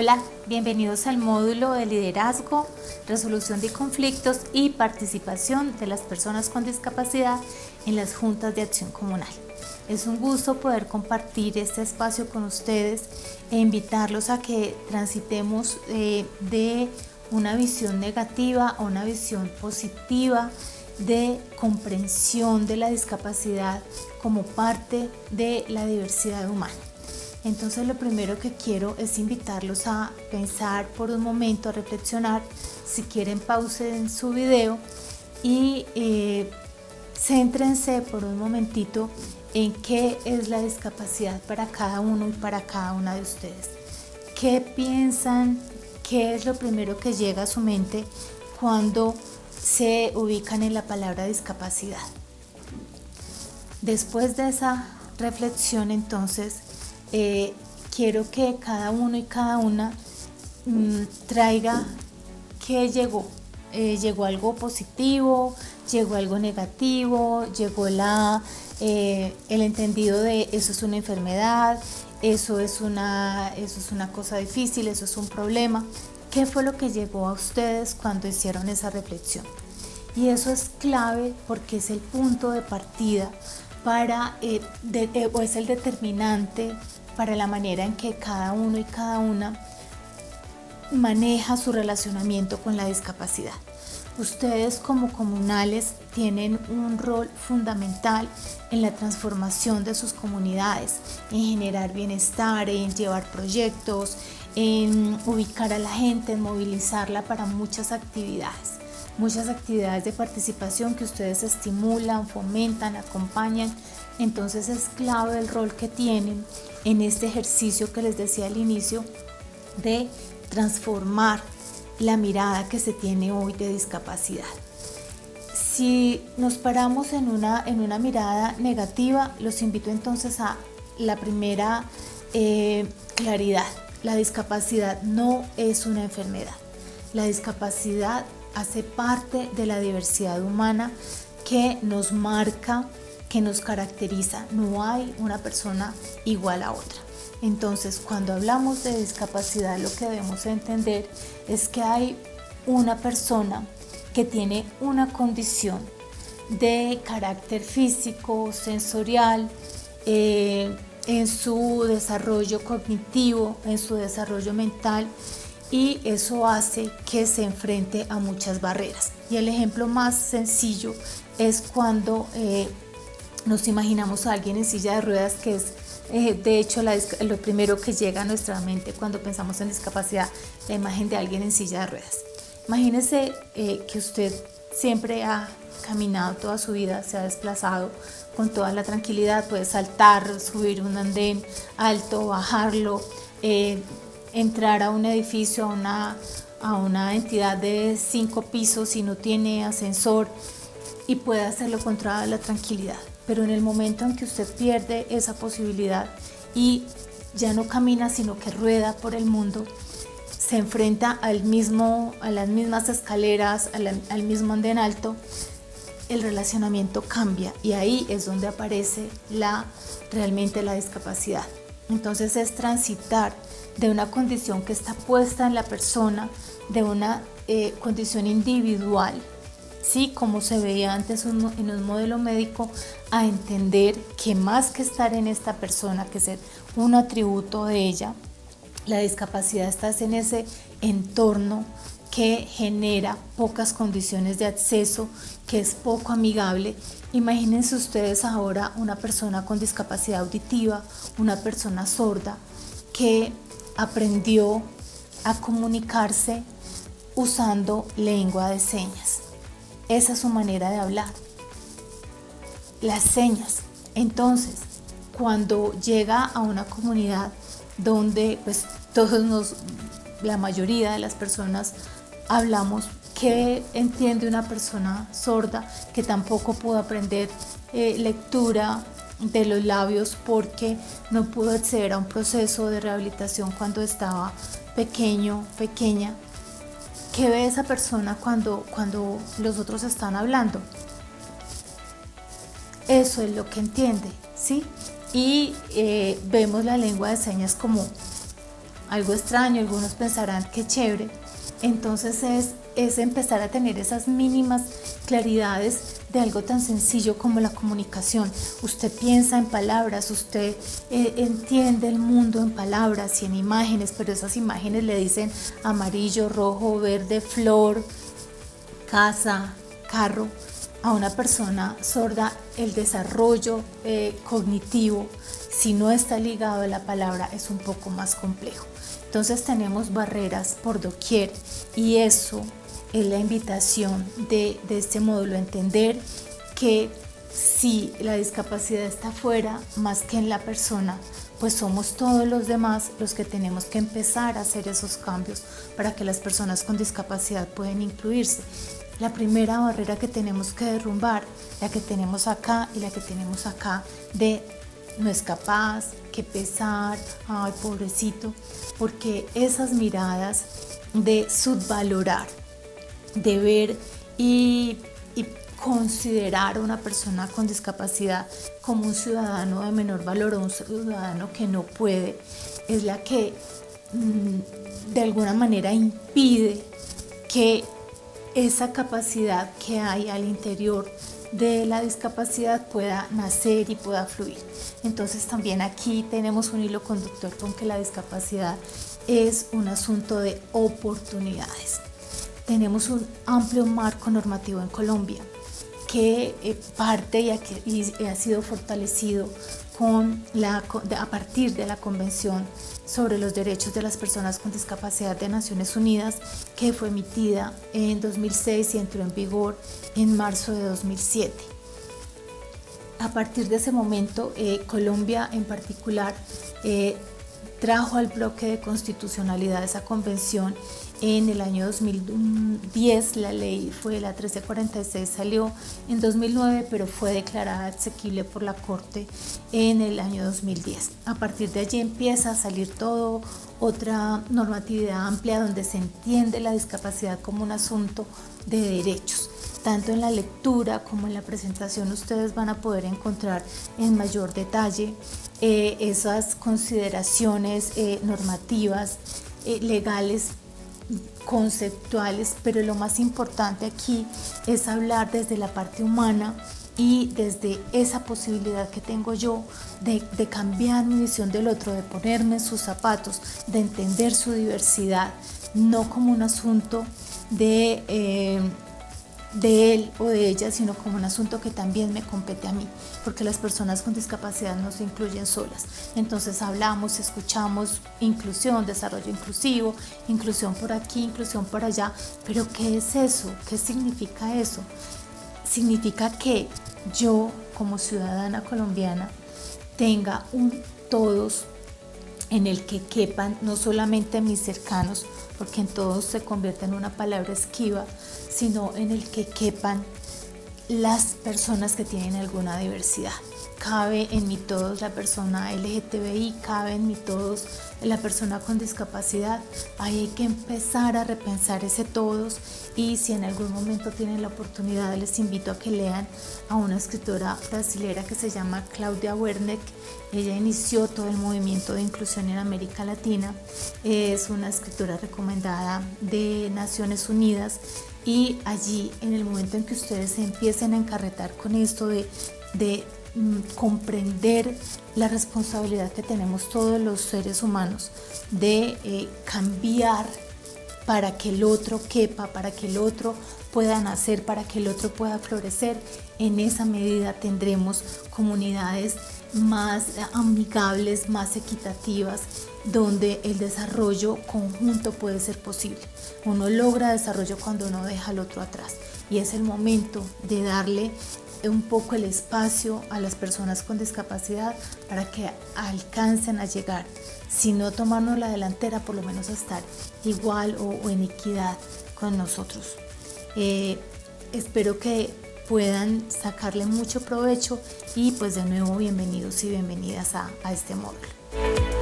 Hola, bienvenidos al módulo de liderazgo, resolución de conflictos y participación de las personas con discapacidad en las juntas de acción comunal. Es un gusto poder compartir este espacio con ustedes e invitarlos a que transitemos de una visión negativa a una visión positiva de comprensión de la discapacidad como parte de la diversidad humana. Entonces lo primero que quiero es invitarlos a pensar por un momento, a reflexionar. Si quieren, pausen su video y céntrense por un momentito en qué es la discapacidad para cada uno y para cada una de ustedes. ¿Qué piensan? ¿Qué es lo primero que llega a su mente cuando se ubican en la palabra discapacidad? Después de esa reflexión, entonces, quiero que cada uno y cada una traiga qué llegó. Llegó algo positivo, llegó algo negativo, llegó el entendido de eso es una enfermedad, eso es una cosa difícil, eso es un problema. ¿Qué fue lo que llegó a ustedes cuando hicieron esa reflexión? Y eso es clave porque es el punto de partida o es el determinante para la manera en que cada uno y cada una maneja su relacionamiento con la discapacidad. Ustedes como comunales tienen un rol fundamental en la transformación de sus comunidades, en generar bienestar, en llevar proyectos, en ubicar a la gente, en movilizarla para muchas actividades de participación que ustedes estimulan, fomentan, acompañan. Entonces es clave el rol que tienen en este ejercicio que les decía al inicio de transformar la mirada que se tiene hoy de discapacidad. Si nos paramos en una mirada negativa, los invito entonces a la primera claridad. La discapacidad no es una enfermedad. La discapacidad hace parte de la diversidad humana que nos marca, que nos caracteriza. No hay una persona igual a otra. Entonces, cuando hablamos de discapacidad, lo que debemos entender es que hay una persona que tiene una condición de carácter físico, sensorial, en su desarrollo cognitivo, en su desarrollo mental, y eso hace que se enfrente a muchas barreras. Y el ejemplo más sencillo es cuando nos imaginamos a alguien en silla de ruedas, que es de hecho lo primero que llega a nuestra mente cuando pensamos en discapacidad, la imagen de alguien en silla de ruedas. Imagínese que usted siempre ha caminado toda su vida, se ha desplazado con toda la tranquilidad, puede saltar, subir un andén alto, bajarlo, entrar a un edificio, a una entidad de 5 pisos y no tiene ascensor, y puede hacerlo con toda la tranquilidad. Pero en el momento en que usted pierde esa posibilidad y ya no camina, sino que rueda por el mundo, se enfrenta a las mismas escaleras, al mismo andén alto, el relacionamiento cambia, y ahí es donde aparece realmente la discapacidad. Entonces es transitar de una condición que está puesta en la persona, de una condición individual, ¿sí? Como se veía antes en un modelo médico, a entender que más que estar en esta persona, que ser un atributo de ella, la discapacidad está en ese entorno que genera pocas condiciones de acceso, que es poco amigable. Imagínense ustedes ahora una persona con discapacidad auditiva, una persona sorda que aprendió a comunicarse usando lengua de señas. Esa es su manera de hablar, las señas. Entonces, cuando llega a una comunidad donde pues la mayoría de las personas hablamos, ¿qué entiende una persona sorda que tampoco pudo aprender lectura de los labios porque no pudo acceder a un proceso de rehabilitación cuando estaba pequeño, pequeña? ¿Qué ve esa persona cuando los otros están hablando? Eso es lo que entiende, ¿sí? Y vemos la lengua de señas como algo extraño, algunos pensarán que chévere. Entonces es empezar a tener esas mínimas claridades de algo tan sencillo como la comunicación. Usted piensa en palabras, usted entiende el mundo en palabras y en imágenes, pero esas imágenes le dicen amarillo, rojo, verde, flor, casa, carro. A una persona sorda el desarrollo cognitivo, si no está ligado a la palabra, es un poco más complejo. Entonces tenemos barreras por doquier y eso es la invitación de este módulo, entender que si la discapacidad está fuera más que en la persona, pues somos todos los demás los que tenemos que empezar a hacer esos cambios para que las personas con discapacidad puedan incluirse. La primera barrera que tenemos que derrumbar, la que tenemos acá y la que tenemos acá, de no es capaz, qué pesar, ay pobrecito, porque esas miradas de subvalorar, de ver y considerar a una persona con discapacidad como un ciudadano de menor valor o un ciudadano que no puede, es la que de alguna manera impide que esa capacidad que hay al interior de la discapacidad pueda nacer y pueda fluir. Entonces también aquí tenemos un hilo conductor con que la discapacidad es un asunto de oportunidades. Tenemos un amplio marco normativo en Colombia que parte y ha sido fortalecido a partir de la Convención sobre los Derechos de las Personas con Discapacidad de Naciones Unidas, que fue emitida en 2006 y entró en vigor en marzo de 2007. A partir de ese momento, Colombia en particular trajo al bloque de constitucionalidad esa convención. En el año 2010 la ley fue la 1346, salió en 2009, pero fue declarada exequible por la Corte en el año 2010. A partir de allí empieza a salir todo otra normatividad amplia donde se entiende la discapacidad como un asunto de derechos. Tanto en la lectura como en la presentación ustedes van a poder encontrar en mayor detalle esas consideraciones normativas, legales, conceptuales, pero lo más importante aquí es hablar desde la parte humana y desde esa posibilidad que tengo yo de cambiar mi visión del otro, de ponerme en sus zapatos, de entender su diversidad, no como un asunto de él o de ella, sino como un asunto que también me compete a mí, porque las personas con discapacidad no se incluyen solas. Entonces hablamos, escuchamos inclusión, desarrollo inclusivo, inclusión por aquí, inclusión por allá, pero ¿qué es eso? ¿Qué significa eso? Significa que yo como ciudadana colombiana tenga un todos en el que quepan no solamente mis cercanos, porque en todos se convierte en una palabra esquiva, sino en el que quepan las personas que tienen alguna diversidad. Cabe en mí todos la persona LGTBI, cabe en mí todos la persona con discapacidad. Ahí hay que empezar a repensar ese todos, y si en algún momento tienen la oportunidad, les invito a que lean a una escritora brasilera que se llama Claudia Werneck. Ella inició todo el movimiento de inclusión en América Latina, es una escritora recomendada de Naciones Unidas, y allí en el momento en que ustedes se empiecen a encarretar con esto de comprender la responsabilidad que tenemos todos los seres humanos de cambiar para que el otro quepa, para que el otro pueda nacer, para que el otro pueda florecer, en esa medida tendremos comunidades más amigables, más equitativas, donde el desarrollo conjunto puede ser posible. Uno logra desarrollo cuando uno deja al otro atrás, y es el momento de darle un poco el espacio a las personas con discapacidad para que alcancen a llegar, si no tomarnos la delantera, por lo menos a estar igual o en equidad con nosotros. Espero que puedan sacarle mucho provecho, y pues de nuevo bienvenidos y bienvenidas a este módulo.